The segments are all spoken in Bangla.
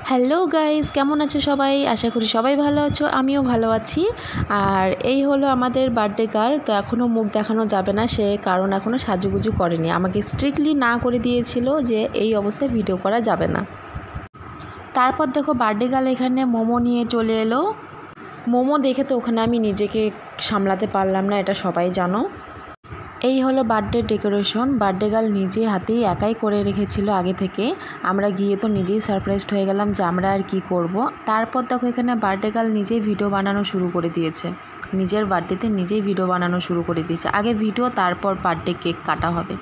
হ্যালো গাইস, কেমন আছো সবাই? আশা করি সবাই ভালো আছো, আমিও ভালো আছি। আর এই হলো আমাদের বার্থডে গার্ল। তো এখনও মুখ দেখানো যাবে না, সে কারণ এখনও সাজুগুজু করেনি। আমাকে স্ট্রিক্টলি না করে দিয়েছিল যে এই অবস্থায় ভিডিও করা যাবে না। তারপর দেখো বার্থডে গার্ল এখানে মোমো নিয়ে চলে এলো। মোমো দেখে তো ওখানে আমি নিজেকে সামলাতে পারলাম না, এটা সবাই জানো। এই হলো বার্থডে ডেকোরেশন। বার্থডে গার্ল নিজে হাতেই একাই করে রেখেছিল আগে থেকে। আমরা গিয়ে তো নিজেই সারপ্রাইজড হয়ে গেলাম যে আমরা আর কি করব। তারপর দেখো এখানে বার্থডে গার্ল নিজেই ভিডিও বানানো শুরু করে দিয়েছে। নিজের বার্থডেতে নিজেই ভিডিও বানানো শুরু করে দিয়েছে। আগে ভিডিও, তারপর বার্থডে কেক কাটা হবে।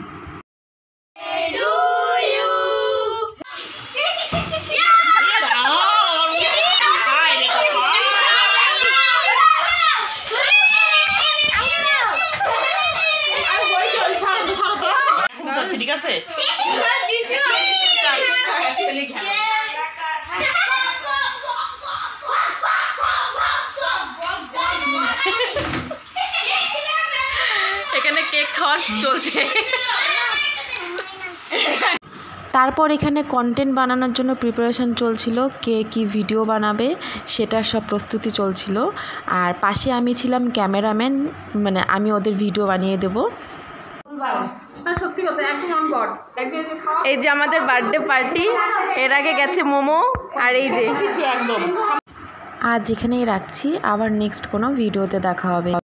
ঠিক আছে, এখানে কেক খাওয়া চলছে। তারপর এখানে কন্টেন্ট বানানোর জন্য প্রিপারেশন চলছিল, কে কি ভিডিও বানাবে সেটার সব প্রস্তুতি চলছিল। আর পাশে আমি ছিলাম ক্যামেরাম্যান, মানে আমি ওদের ভিডিও বানিয়ে দেব। এই যে আমাদের বার্থডে পার্টি, এর আগে গেছে মোমো, আর এই যে একদম। আজ এখানেই রাখছি, আবার নেক্সট কোনো ভিডিওতে দেখা হবে।